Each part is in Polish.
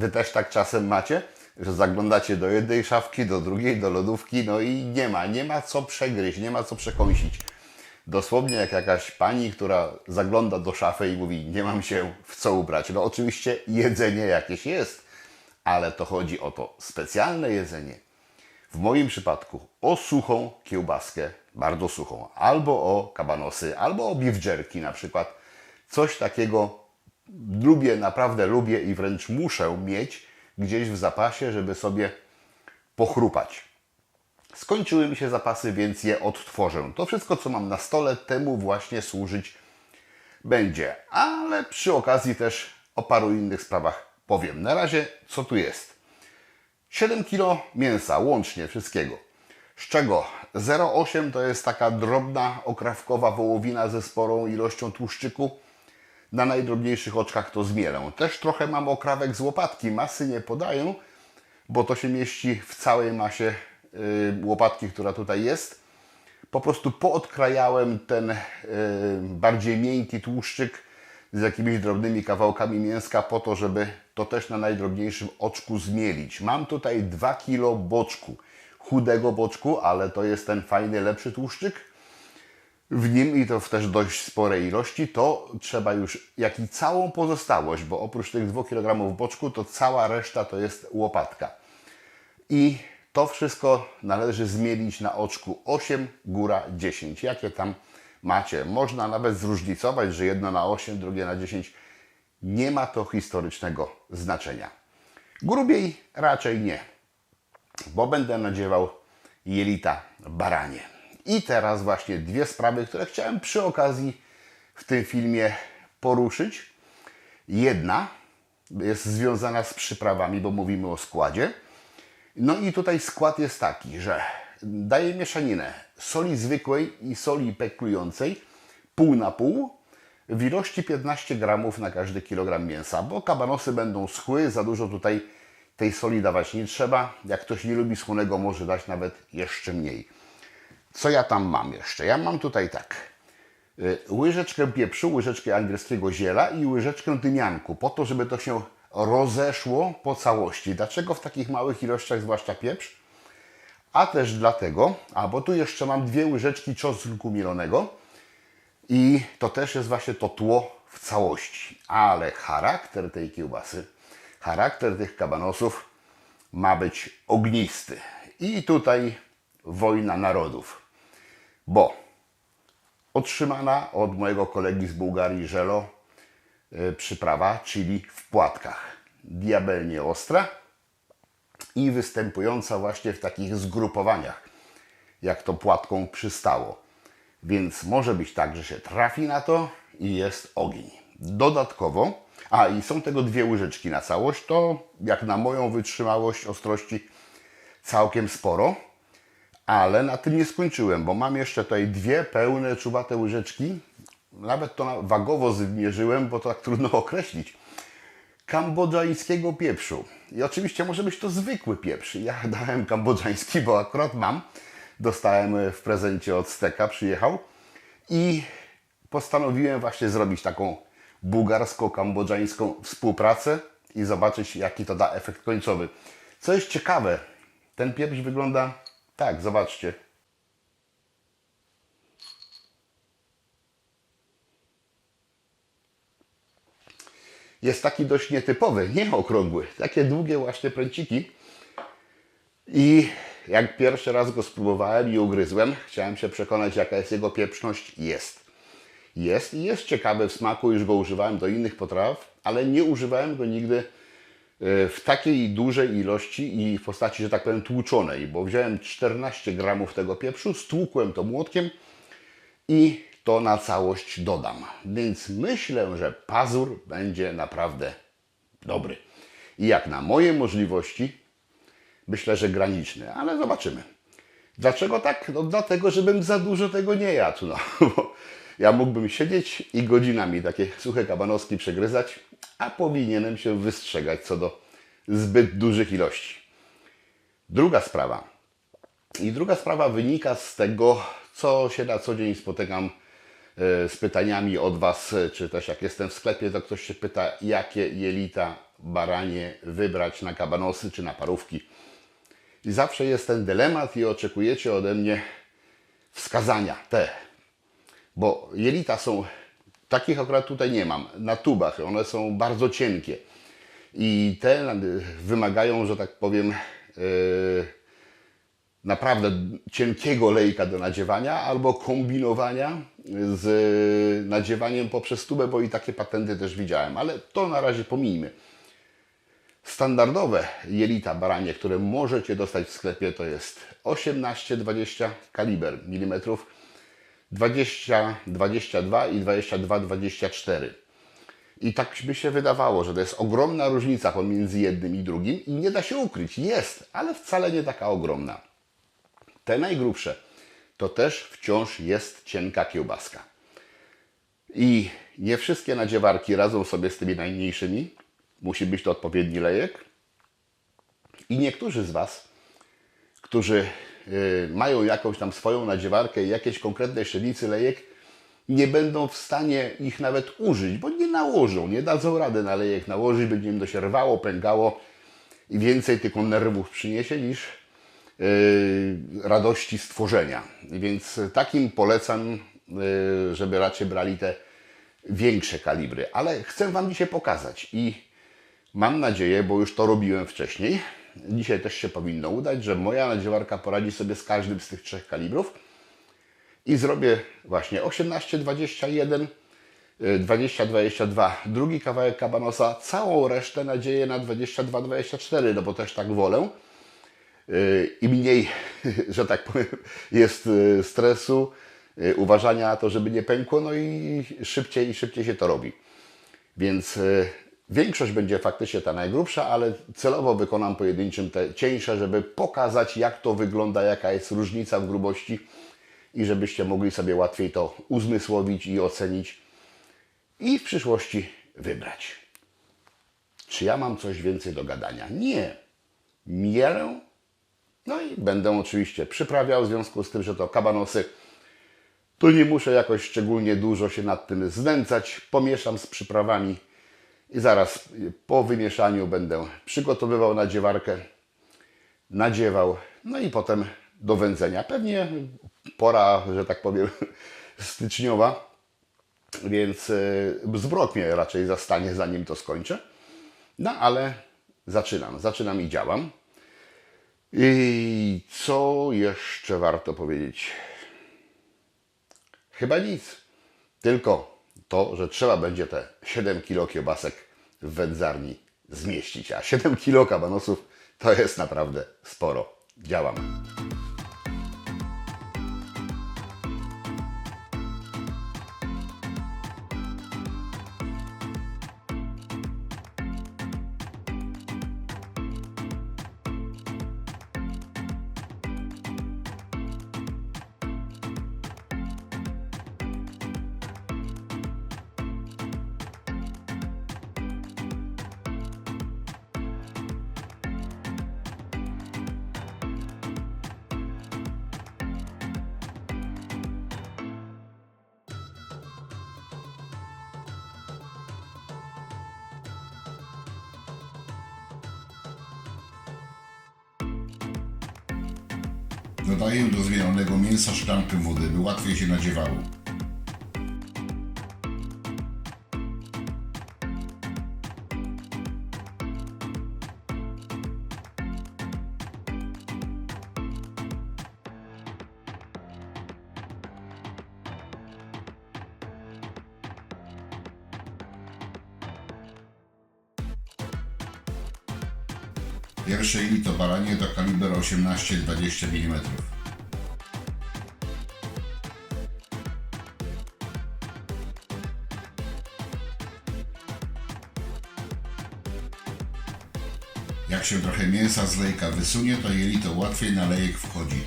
Wy też tak czasem macie, że zaglądacie do jednej szafki, do drugiej, do lodówki, no i nie ma co przegryźć, nie ma co przekąsić. Dosłownie jak jakaś pani, która zagląda do szafy i mówi, nie mam się w co ubrać. No oczywiście jedzenie jakieś jest, ale to chodzi o to specjalne jedzenie. W moim przypadku o suchą kiełbaskę, bardzo suchą, albo o kabanosy, albo o beef jerky na przykład. Coś takiego lubię, naprawdę lubię i wręcz muszę mieć gdzieś w zapasie, żeby sobie pochrupać. Skończyły mi się zapasy, więc je odtworzę. To wszystko, co mam na stole, temu właśnie służyć będzie. Ale przy okazji też o paru innych sprawach powiem. Na razie, co tu jest? 7 kg mięsa, łącznie wszystkiego. Z czego 0,8 to jest taka drobna, okrawkowa wołowina ze sporą ilością tłuszczyku. Na najdrobniejszych oczkach to zmielę. Też trochę mam okrawek z łopatki. Masy nie podaję, bo to się mieści w całej masie łopatki, która tutaj jest. Po prostu poodkrajałem ten bardziej miękki tłuszczyk z jakimiś drobnymi kawałkami mięska po to, żeby to też na najdrobniejszym oczku zmielić. Mam tutaj 2 kg boczku, chudego boczku, ale to jest ten fajny, lepszy tłuszczyk. W nim i to w też dość sporej ilości, to trzeba już, jak i całą pozostałość, bo oprócz tych 2 kg boczku, to cała reszta to jest łopatka. I to wszystko należy zmielić na oczku 8, góra 10. Jakie tam macie? Można nawet zróżnicować, że jedno na 8, drugie na 10. Nie ma to historycznego znaczenia. Grubiej raczej nie, bo będę nadziewał jelita baranie. I teraz właśnie dwie sprawy, które chciałem przy okazji w tym filmie poruszyć. Jedna jest związana z przyprawami, bo mówimy o składzie. No i tutaj skład jest taki, że daję mieszaninę soli zwykłej i soli peklującej, pół na pół, w ilości 15 gramów na każdy kilogram mięsa, bo kabanosy będą schły, za dużo tutaj tej soli dawać nie trzeba. Jak ktoś nie lubi schłonego, może dać nawet jeszcze mniej. Co ja tam mam jeszcze? Ja mam tutaj tak, łyżeczkę pieprzu, łyżeczkę angielskiego ziela i łyżeczkę tymianku, po to, żeby to się rozeszło po całości. Dlaczego w takich małych ilościach, zwłaszcza pieprz? A też dlatego, bo tu jeszcze mam 2 łyżeczki czosnku mielonego i to też jest właśnie to tło w całości. Ale charakter tej kiełbasy, charakter tych kabanosów ma być ognisty. I tutaj wojna narodów, bo otrzymana od mojego kolegi z Bułgarii Żelo przyprawa, czyli w płatkach. Diabelnie ostra i występująca właśnie w takich zgrupowaniach, jak to płatką przystało. Więc może być tak, że się trafi na to i jest ogień. Dodatkowo, i są tego 2 łyżeczki na całość, to jak na moją wytrzymałość ostrości całkiem sporo. Ale na tym nie skończyłem, bo mam jeszcze tutaj 2 pełne, czuwate łyżeczki. Nawet to wagowo zmierzyłem, bo to tak trudno określić. Kambodżańskiego pieprzu. I oczywiście może być to zwykły pieprz. Ja dałem kambodżański, bo akurat mam. Dostałem w prezencie od Steka, przyjechał. I postanowiłem właśnie zrobić taką bułgarsko-kambodżańską współpracę i zobaczyć, jaki to da efekt końcowy. Co jest ciekawe, ten pieprz wygląda tak, zobaczcie. Jest taki dość nietypowy, nie okrągły, takie długie właśnie pręciki. I jak pierwszy raz go spróbowałem i ugryzłem, chciałem się przekonać, jaka jest jego pieprzność. Jest i jest ciekawy w smaku, już go używałem do innych potraw, ale nie używałem go nigdy w takiej dużej ilości i w postaci, że tak powiem, tłuczonej, bo wziąłem 14 gramów tego pieprzu, stłukłem to młotkiem i to na całość dodam. Więc myślę, że pazur będzie naprawdę dobry. I jak na moje możliwości, myślę, że graniczny, ale zobaczymy. Dlaczego tak? No dlatego, żebym za dużo tego nie jadł. No. Ja mógłbym siedzieć i godzinami takie suche kabanoski przegryzać, a powinienem się wystrzegać co do zbyt dużych ilości. Druga sprawa wynika z tego, co się na co dzień spotykam z pytaniami od Was, czy też jak jestem w sklepie, to ktoś się pyta, jakie jelita baranie wybrać na kabanosy czy na parówki. I zawsze jest ten dylemat i oczekujecie ode mnie wskazania te. Bo jelita są, takich akurat tutaj nie mam, na tubach. One są bardzo cienkie. I te wymagają, że tak powiem, naprawdę cienkiego lejka do nadziewania albo kombinowania z nadziewaniem poprzez tubę, bo i takie patenty też widziałem, ale to na razie pomijmy. Standardowe jelita baranie, które możecie dostać w sklepie, to jest 18-20 kaliber milimetrów, 20-22 i 22-24. I tak by się wydawało, że to jest ogromna różnica pomiędzy jednym i drugim i nie da się ukryć. Jest, ale wcale nie taka ogromna. Te najgrubsze to też wciąż jest cienka kiełbaska. I nie wszystkie nadziewarki radzą sobie z tymi najmniejszymi. Musi być to odpowiedni lejek. I niektórzy z Was, którzy mają jakąś tam swoją nadziewarkę i jakieś konkretne średnicy lejek, nie będą w stanie ich nawet użyć, bo nie nałożą, nie dadzą rady na lejek nałożyć, będzie im to się rwało, pękało i więcej tylko nerwów przyniesie niż radości stworzenia. Więc takim polecam, żeby raczej brali te większe kalibry. Ale chcę Wam dzisiaj pokazać i mam nadzieję, bo już to robiłem wcześniej, dzisiaj też się powinno udać, że moja nadziewarka poradzi sobie z każdym z tych trzech kalibrów i zrobię właśnie 18-21, 20-22 drugi kawałek kabanosa, całą resztę nadzieję na 22-24, no bo też tak wolę. I mniej, że tak powiem, jest stresu, uważania na to, żeby nie pękło, no i szybciej się to robi. Więc większość będzie faktycznie ta najgrubsza, ale celowo wykonam pojedynczym te cieńsze, żeby pokazać, jak to wygląda, jaka jest różnica w grubości i żebyście mogli sobie łatwiej to uzmysłowić i ocenić i w przyszłości wybrać. Czy ja mam coś więcej do gadania? Nie. Mielę. No i będę oczywiście przyprawiał, w związku z tym, że to kabanosy, to nie muszę jakoś szczególnie dużo się nad tym znęcać. Pomieszam z przyprawami i zaraz po wymieszaniu będę przygotowywał nadziewarkę, nadziewał, no i potem do wędzenia. Pewnie pora, że tak powiem, styczniowa, więc zmrok mnie raczej zastanie, zanim to skończę. No ale zaczynam i działam. I co jeszcze warto powiedzieć? Chyba nic. Tylko to, że trzeba będzie te 7 kg kiełbasek w wędzarni zmieścić. A 7 kg kabanosów to jest naprawdę sporo. Działam. Dodaję do zmielonego mięsa szklankę wody, by łatwiej się nadziewało. Pierwsze jelito baranie to kaliber 18-20 mm. Jak się trochę mięsa z lejka wysunie, to jelito łatwiej na lejek wchodzi.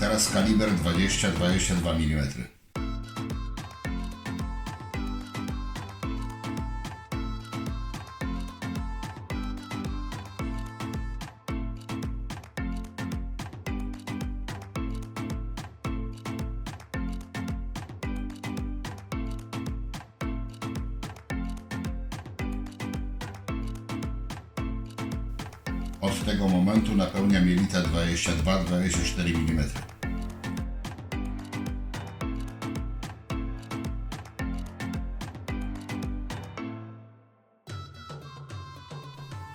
Teraz kaliber 20-22 mm. Od tego momentu napełniam jelita 22-24 mm.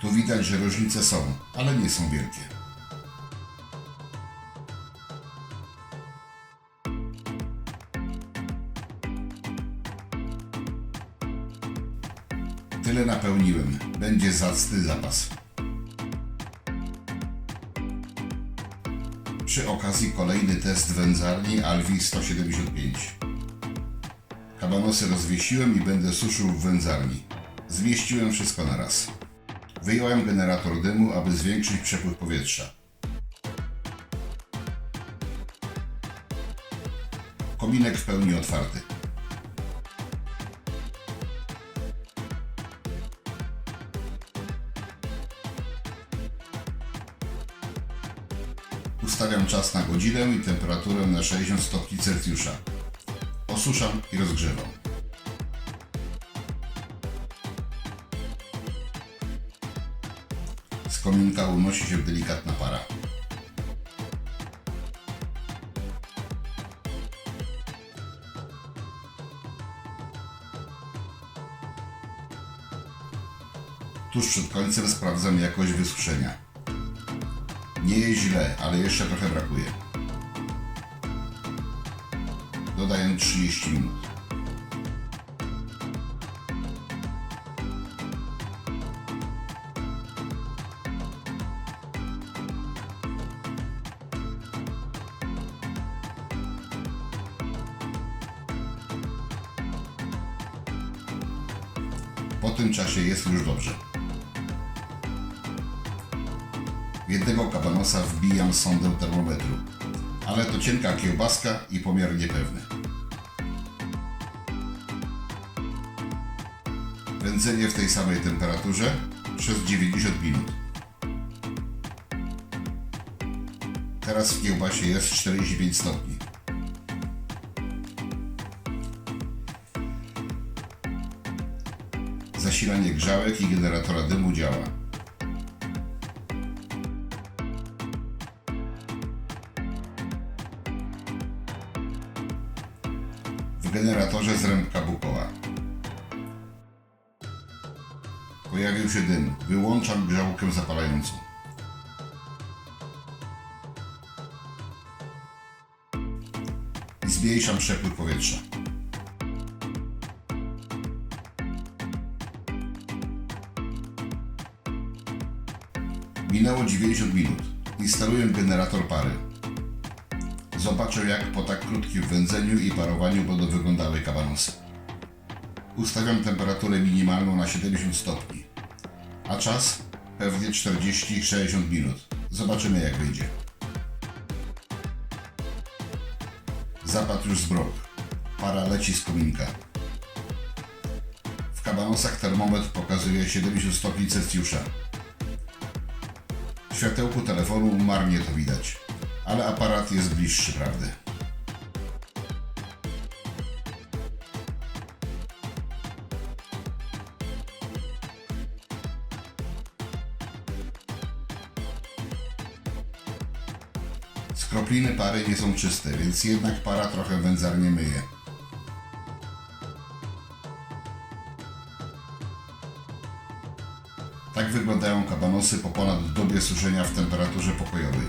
Tu widać, że różnice są, ale nie są wielkie. Tyle napełniłem. Będzie zacny zapas. Przy okazji kolejny test wędzarni Alvi 175. Kabanosy rozwiesiłem i będę suszył w wędzarni. Zmieściłem wszystko na raz. Wyjąłem generator dymu, aby zwiększyć przepływ powietrza. Kominek w pełni otwarty. Ustawiam czas na godzinę i temperaturę na 60 stopni Celsjusza. Osuszam i rozgrzewam. Z kominka unosi się delikatna para. Tuż przed końcem sprawdzam jakość wysuszenia. Nie jest źle, ale jeszcze trochę brakuje. Dodaję 30 minut. Po tym czasie jest już dobrze. W jednego kabanosa wbijam sondę termometru, ale to cienka kiełbaska i pomiar niepewny. Wędzenie w tej samej temperaturze przez 90 minut. Teraz w kiełbasie jest 45 stopni. Zasilanie grzałek i generatora dymu działa. W generatorze zrębka bukowa. Pojawił się dym. Wyłączam grzałkę zapalającą. I zmniejszam przepływ powietrza. Minęło 90 minut. Instaluję generator pary. Zobaczę, jak po tak krótkim wędzeniu i parowaniu będą wyglądały kabanosy. Ustawiam temperaturę minimalną na 70 stopni, a czas pewnie 40-60 minut. Zobaczymy, jak wyjdzie. Zapadł już zmrok. Para leci z kominka. W kabanosach termometr pokazuje 70 stopni Celsjusza. W światełku telefonu marnie to widać, ale aparat jest bliższy prawdy. Skropliny pary nie są czyste, więc jednak para trochę wędzarnię myje. Tak wyglądają kabanosy po ponad dobie suszenia w temperaturze pokojowej.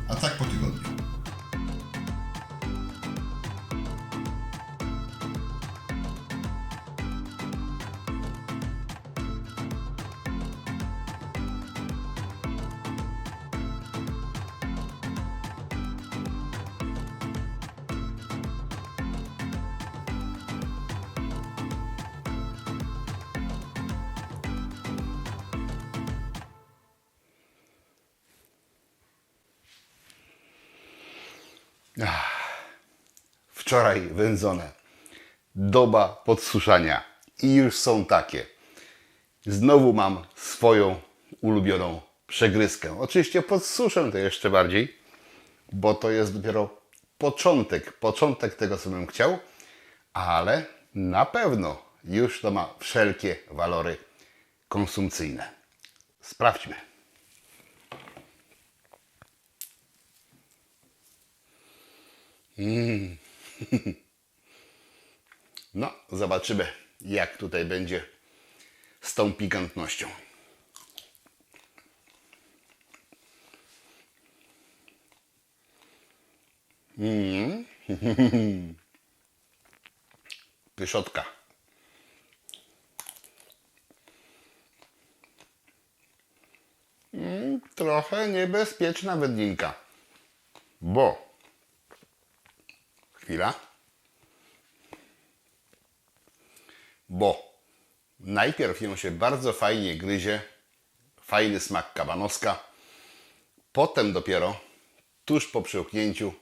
A tak po tygodniu. Wczoraj wędzone. Doba podsuszania. I już są takie. Znowu mam swoją ulubioną przegryzkę. Oczywiście podsuszę to jeszcze bardziej, bo to jest dopiero początek tego, co bym chciał, ale na pewno już to ma wszelkie walory konsumpcyjne. Sprawdźmy. No, zobaczymy, jak tutaj będzie z tą pikantnością. Pyszotka. Trochę niebezpieczna wędlinka, bo chwila. Bo najpierw ją się bardzo fajnie gryzie, fajny smak kabanoska, potem dopiero tuż po przełknięciu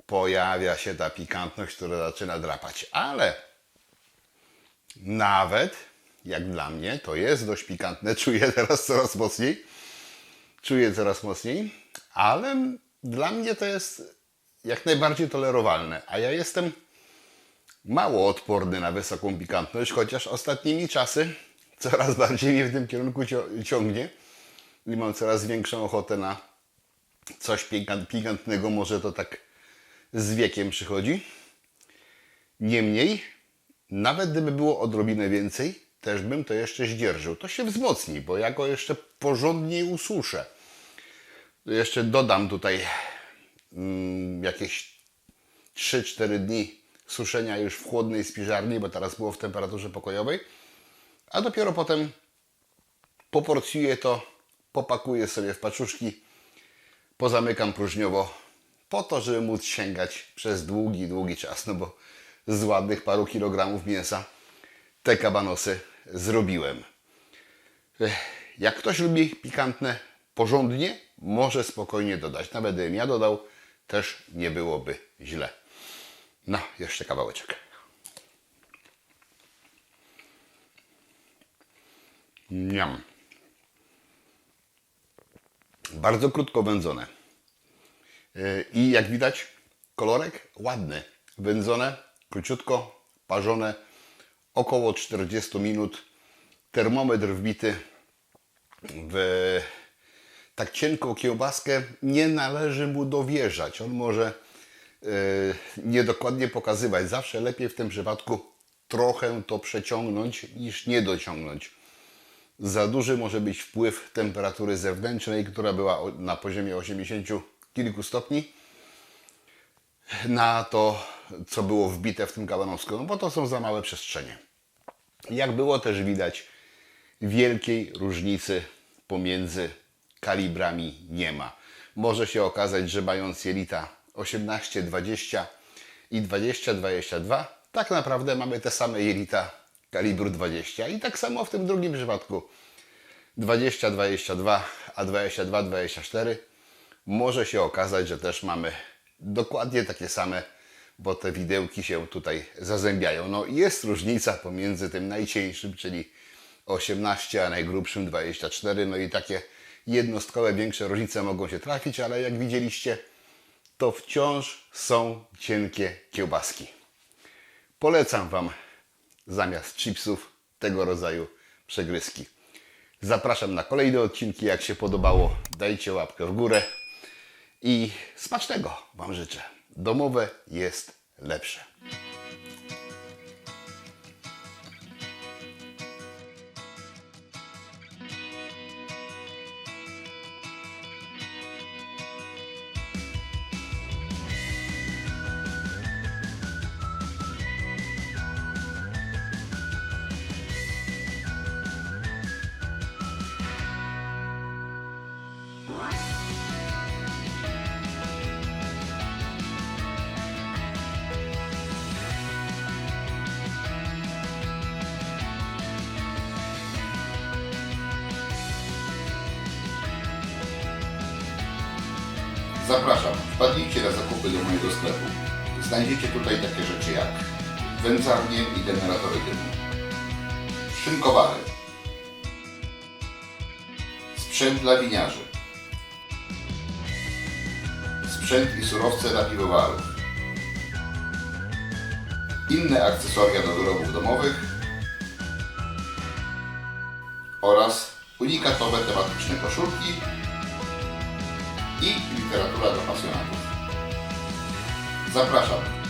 pojawia się ta pikantność, która zaczyna drapać. Ale nawet jak dla mnie to jest dość pikantne, czuję teraz coraz mocniej, ale dla mnie to jest jak najbardziej tolerowalne, a ja jestem mało odporny na wysoką pikantność, chociaż ostatnimi czasy coraz bardziej mnie w tym kierunku ciągnie i mam coraz większą ochotę na coś pikantnego. Może to tak z wiekiem przychodzi. Niemniej, nawet gdyby było odrobinę więcej, też bym to jeszcze zdzierżył. To się wzmocni, bo ja go jeszcze porządnie ususzę. Jeszcze dodam tutaj jakieś 3-4 dni suszenia już w chłodnej spiżarni, bo teraz było w temperaturze pokojowej, a dopiero potem poporcjuję to, popakuję sobie w paczuszki, pozamykam próżniowo, po to, żeby móc sięgać przez długi czas, no bo z ładnych paru kilogramów mięsa te kabanosy zrobiłem. Jak ktoś lubi pikantne porządnie, może spokojnie dodać. Nawet gdybym ja dodał, też nie byłoby źle. No, jeszcze kawałeczek. Niam. Bardzo krótko wędzone. I jak widać, kolorek ładny. Wędzone, króciutko, parzone, około 40 minut. Termometr wbity w tak cienką kiełbaskę. Nie należy mu dowierzać. On może niedokładnie pokazywać. Zawsze lepiej w tym przypadku trochę to przeciągnąć niż nie dociągnąć. Za duży może być wpływ temperatury zewnętrznej, która była na poziomie 80 kilku stopni, na to, co było wbite w tym kabanosku, no bo to są za małe przestrzenie. Jak było też widać, wielkiej różnicy pomiędzy kalibrami nie ma. Może się okazać, że mając jelita 18, 20 i 20-22, tak naprawdę mamy te same jelita kalibru 20 i tak samo w tym drugim przypadku 20-22, a 22-24 może się okazać, że też mamy dokładnie takie same, bo te widełki się tutaj zazębiają. No jest różnica pomiędzy tym najcieńszym, czyli 18, a najgrubszym 24, no i takie jednostkowe większe różnice mogą się trafić, ale jak widzieliście, to wciąż są cienkie kiełbaski. Polecam Wam zamiast chipsów tego rodzaju przegryzki. Zapraszam na kolejne odcinki. Jak się podobało, dajcie łapkę w górę i smacznego Wam życzę. Domowe jest lepsze. Zapraszam, wpadnijcie na zakupy do mojego sklepu. Znajdziecie tutaj takie rzeczy jak wędzarnie i generatory dymu, szynkowary, sprzęt dla winiarzy, sprzęt i surowce dla piwowarów, inne akcesoria do wyrobów domowych oraz unikatowe tematyczne koszulki i literatura dla pasjonatów. Zapraszam!